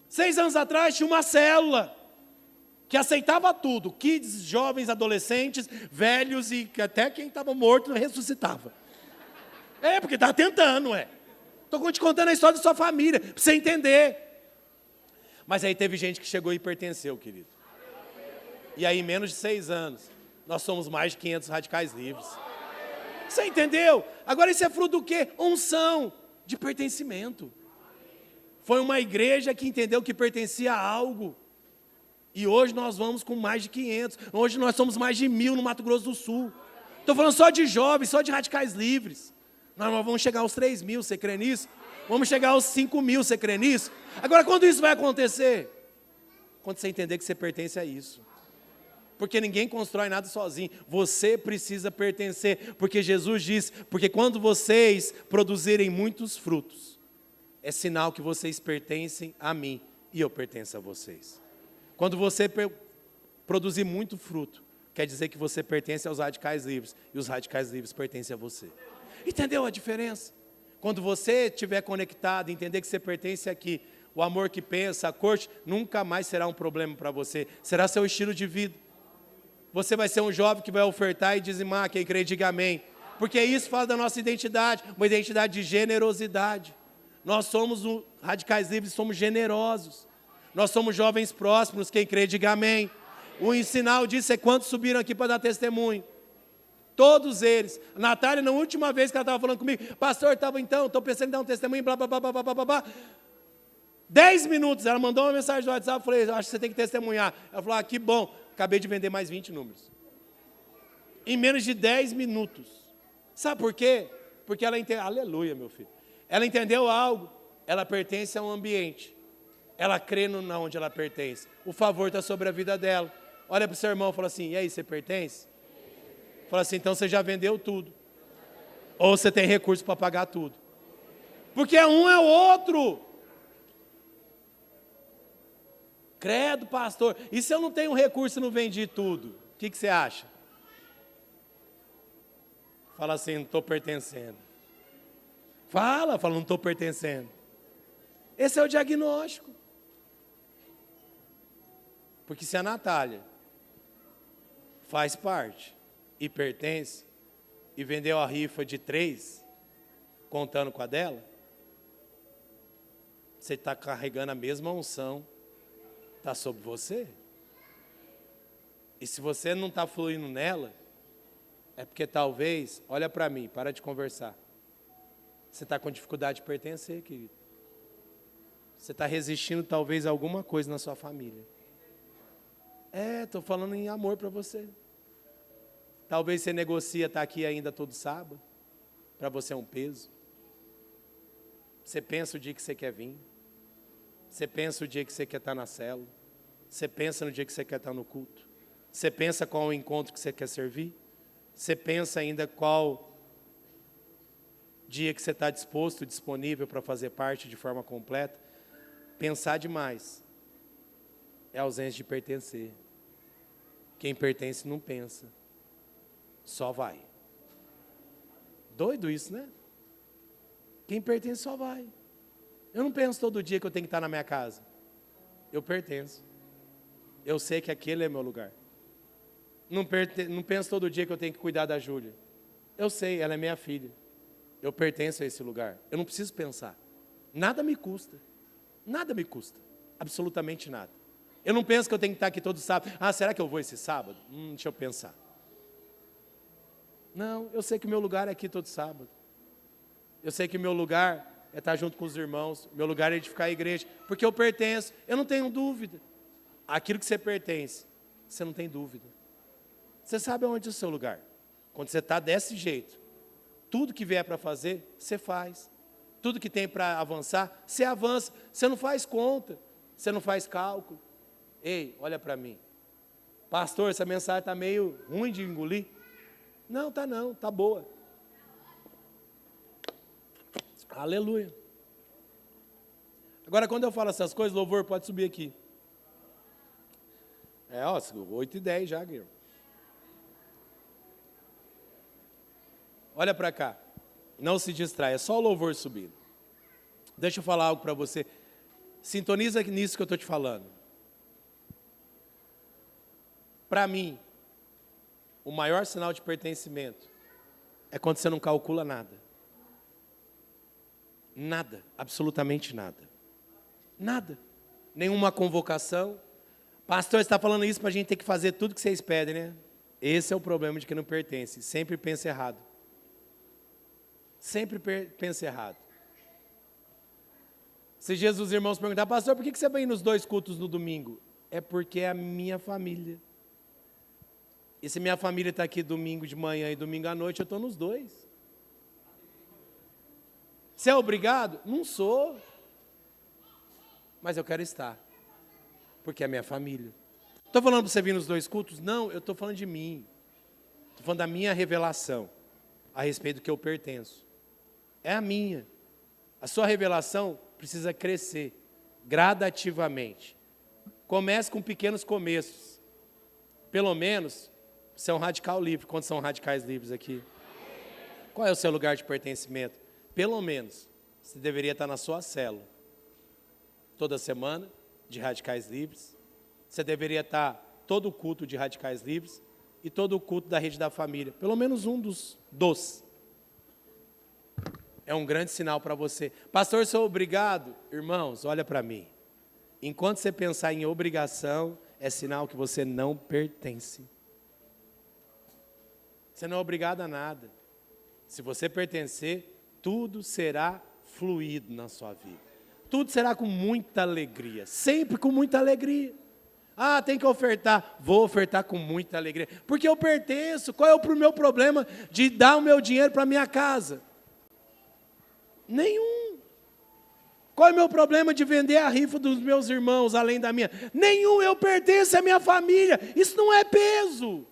6 anos atrás tinha uma célula que aceitava tudo. Kids, jovens, adolescentes, velhos e até quem estava morto ressuscitava. Porque está tentando, Estou te contando a história da sua família, para você entender. Mas aí teve gente que chegou e pertenceu, querido. E aí em menos de 6 anos, nós somos mais de 500 radicais livres. Você entendeu? Agora isso é fruto do quê? Unção de pertencimento. Foi uma igreja que entendeu que pertencia a algo. E hoje nós vamos com mais de 500. Hoje nós somos mais de 1.000 no Mato Grosso do Sul. Estou falando só de jovens, só de radicais livres. Nós vamos chegar aos 3.000, você crê nisso? Vamos chegar aos 5.000, você crê nisso? Agora, quando isso vai acontecer? Quando você entender que você pertence a isso. Porque ninguém constrói nada sozinho. Você precisa pertencer. Porque Jesus diz, porque quando vocês produzirem muitos frutos, é sinal que vocês pertencem a mim e eu pertenço a vocês. Quando você produzir muito fruto, quer dizer que você pertence aos radicais livres e os radicais livres pertencem a você. Entendeu a diferença? Quando você estiver conectado, entender que você pertence aqui, o amor que pensa, a corte, nunca mais será um problema para você. Será seu estilo de vida. Você vai ser um jovem que vai ofertar e dizimar, quem crê, diga amém. Porque isso fala da nossa identidade, uma identidade de generosidade. Nós somos radicais livres, somos generosos. Nós somos jovens próximos, quem crê, diga amém. O sinal disso é quantos subiram aqui para dar testemunho. Todos eles. A Natália, na última vez que ela estava falando comigo, pastor, estou pensando em dar um testemunho, blá, blá, blá, blá, blá, blá, blá. 10 minutos, ela mandou uma mensagem no WhatsApp, eu falei, acho que você tem que testemunhar. Ela falou, que bom, acabei de vender mais 20 números. Em menos de 10 minutos. Sabe por quê? Porque ela entendeu, aleluia, meu filho. Ela entendeu algo, ela pertence a um ambiente. Ela crê na onde ela pertence. O favor está sobre a vida dela. Olha para o seu irmão e fala assim, e aí, você pertence? Fala assim, então você já vendeu tudo. Ou você tem recurso para pagar tudo. Porque um é o outro. Credo, pastor. E se eu não tenho recurso e não vendi tudo? O que você acha? Fala assim, não estou pertencendo. Fala, não estou pertencendo. Esse é o diagnóstico. Porque se a Natália faz parte e pertence, e vendeu a rifa de 3, contando com a dela, você está carregando a mesma unção, está sobre você. E se você não está fluindo nela, é porque talvez, olha para mim, para de conversar. Você está com dificuldade de pertencer, querido. Você está resistindo talvez a alguma coisa na sua família. Estou falando em amor para você. Talvez você negocia estar aqui ainda todo sábado. Para você é um peso. Você pensa o dia que você quer vir. Você pensa o dia que você quer estar na célula. Você pensa no dia que você quer estar no culto. Você pensa qual o encontro que você quer servir. Você pensa ainda qual dia que você está disposto, disponível para fazer parte de forma completa. Pensar demais é a ausência de pertencer. Quem pertence não pensa, só vai. Doido isso, né? Quem pertence só vai. Eu não penso todo dia que eu tenho que estar na minha casa. Eu pertenço. Eu sei que aquele é meu lugar. Não penso todo dia que eu tenho que cuidar da Júlia. Eu sei, ela é minha filha. Eu pertenço a esse lugar. Eu não preciso pensar. Nada me custa. Nada me custa. Absolutamente nada. Eu não penso que eu tenho que estar aqui todo sábado. Ah, será que eu vou esse sábado? Deixa eu pensar. Não, eu sei que o meu lugar é aqui todo sábado. Eu sei que o meu lugar é estar junto com os irmãos. Meu lugar é edificar a igreja. Porque eu pertenço. Eu não tenho dúvida. Aquilo que você pertence, você não tem dúvida. Você sabe aonde é o seu lugar. Quando você está desse jeito, tudo que vier para fazer, você faz. Tudo que tem para avançar, você avança. Você não faz conta. Você não faz cálculo. Ei, olha para mim. Pastor, essa mensagem está meio ruim de engolir. Não, está boa. Aleluia. Agora, quando eu falo essas coisas, louvor, pode subir aqui. 8h10 já, Guilherme. Olha para cá. Não se distraia, é só o louvor subindo. Deixa eu falar algo para você. Sintoniza nisso que eu estou te falando. Para mim, o maior sinal de pertencimento é quando você não calcula nada. Nada, absolutamente nada. Nada. Nenhuma convocação. Pastor, você está falando isso para a gente ter que fazer tudo que vocês pedem, né? Esse é o problema de quem não pertence. Sempre pensa errado. Sempre pensa errado. Esses dias os irmãos perguntaram, pastor, por que você vai ir nos 2 cultos no domingo? É porque é a minha família. E se minha família está aqui domingo de manhã e domingo à noite, eu estou nos 2. Você é obrigado? Não sou. Mas eu quero estar. Porque é a minha família. Estou falando para você vir nos 2 cultos? Não, eu estou falando de mim. Estou falando da minha revelação a respeito do que eu pertenço. É a minha. A sua revelação precisa crescer gradativamente. Comece com pequenos começos. Pelo menos, você é um radical livre. Quantos são radicais livres aqui? Qual é o seu lugar de pertencimento? Pelo menos, você deveria estar na sua célula. Toda semana, de radicais livres. Você deveria estar todo o culto de radicais livres e todo o culto da rede da família. Pelo menos um dos. É um grande sinal para você. Pastor, sou obrigado? Irmãos, olha para mim. Enquanto você pensar em obrigação, é sinal que você não pertence. Você não é obrigado a nada. Se você pertencer, tudo será fluido na sua vida. Tudo será com muita alegria. Sempre com muita alegria. Ah, tem que ofertar. Vou ofertar com muita alegria. Porque eu pertenço. Qual é o meu problema de dar o meu dinheiro para a minha casa? Nenhum. Qual é o meu problema de vender a rifa dos meus irmãos, além da minha? Nenhum, eu pertenço à minha família. Isso não é peso.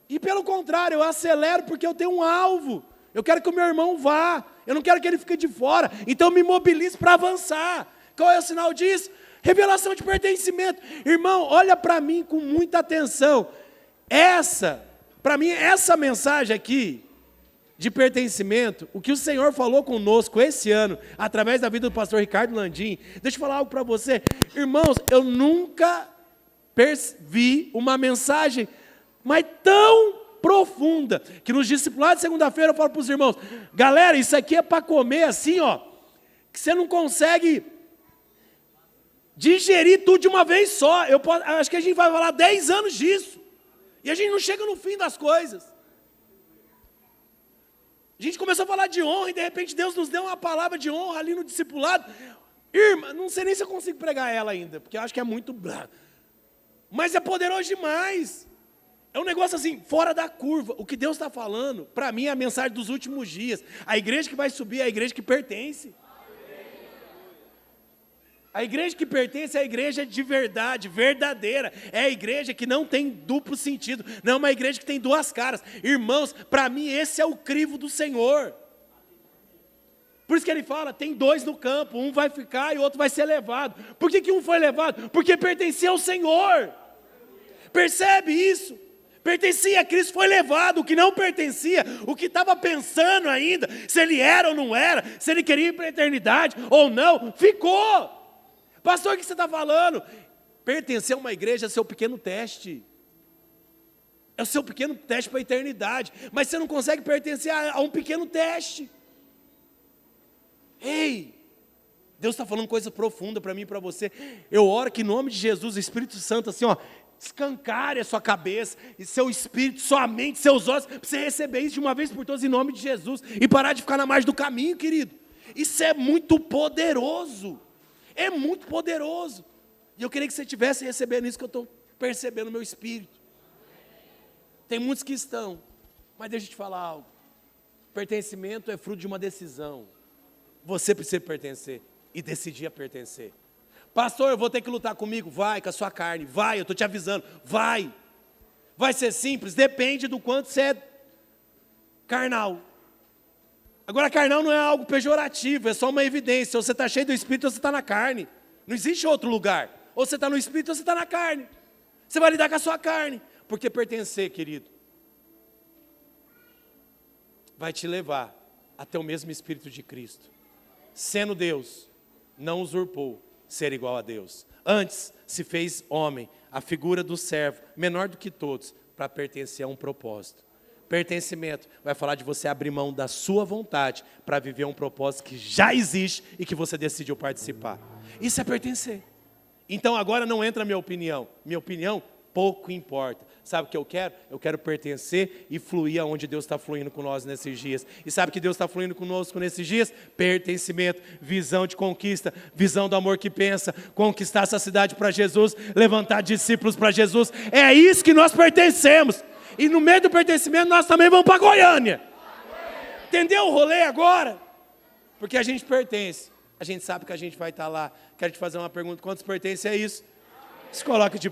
E pelo contrário, eu acelero porque eu tenho um alvo. Eu quero que o meu irmão vá. Eu não quero que ele fique de fora. Então eu me mobilizo para avançar. Qual é o sinal disso? Revelação de pertencimento. Irmão, olha para mim com muita atenção. Para mim, essa mensagem aqui, de pertencimento, o que o Senhor falou conosco esse ano, através da vida do pastor Ricardo Landim, deixa eu falar algo para você. Irmãos, eu nunca vi uma mensagem mas tão profunda, que nos discipulados de segunda-feira eu falo para os irmãos, galera, isso aqui é para comer assim, ó, que você não consegue digerir tudo de uma vez só. Acho que a gente vai falar 10 anos disso, e a gente não chega no fim das coisas. A gente começou a falar de honra, e de repente Deus nos deu uma palavra de honra ali no discipulado. Irmã, não sei nem se eu consigo pregar ela ainda, porque eu acho que é muito... Mas é poderoso demais. É um negócio assim, fora da curva. O que Deus está falando, para mim, é a mensagem dos últimos dias. A igreja que vai subir é a igreja que pertence. A igreja que pertence é a igreja de verdade, verdadeira. É a igreja que não tem duplo sentido. Não é uma igreja que tem 2 caras. Irmãos, para mim, esse é o crivo do Senhor. Por isso que ele fala, tem dois no campo, um vai ficar e o outro vai ser levado. Por que um foi levado? Porque pertencia ao Senhor. Percebe isso? Pertencia a Cristo, foi levado. O que não pertencia, o que estava pensando ainda, se ele era ou não era, se ele queria ir para a eternidade ou não, ficou. Pastor, o que você está falando? Pertencer a uma igreja é seu pequeno teste. É o seu pequeno teste para a eternidade. Mas você não consegue pertencer a um pequeno teste. Ei, Deus está falando coisa profunda para mim e para você. Eu oro que em nome de Jesus, o Espírito Santo assim, ó, escancare a sua cabeça, e seu espírito, sua mente, seus olhos, para você receber isso de uma vez por todas em nome de Jesus, e parar de ficar na margem do caminho, querido. Isso é muito poderoso, é muito poderoso, e eu queria que você estivesse recebendo isso que eu estou percebendo no meu espírito. Tem muitos que estão, mas deixa eu te falar algo, pertencimento é fruto de uma decisão, você precisa pertencer, e decidir a pertencer. Pastor, eu vou ter que lutar comigo? Vai, com a sua carne, vai, eu estou te avisando, vai. Vai ser simples? Depende do quanto você é carnal. Agora, carnal não é algo pejorativo, é só uma evidência. Ou você está cheio do Espírito ou você está na carne. Não existe outro lugar. Ou você está no Espírito ou você está na carne. Você vai lidar com a sua carne. Porque pertencer, querido, vai te levar até o mesmo Espírito de Cristo. Sendo Deus, não usurpou ser igual a Deus. Antes se fez homem, a figura do servo, menor do que todos, para pertencer a um propósito. Pertencimento vai falar de você abrir mão da sua vontade para viver um propósito que já existe e que você decidiu participar. Isso é pertencer. Então agora não entra a minha opinião. Minha opinião pouco importa. Sabe o que eu quero? Eu quero pertencer e fluir aonde Deus está fluindo com nós nesses dias. E sabe o que Deus está fluindo conosco nesses dias? Pertencimento, visão de conquista, visão do amor que pensa, conquistar essa cidade para Jesus, levantar discípulos para Jesus. É isso que nós pertencemos. E no meio do pertencimento nós também vamos para Goiânia. Entendeu o rolê agora? Porque a gente pertence. A gente sabe que a gente vai estar lá. Quero te fazer uma pergunta. Quantos pertencem a isso? Se coloque de pé.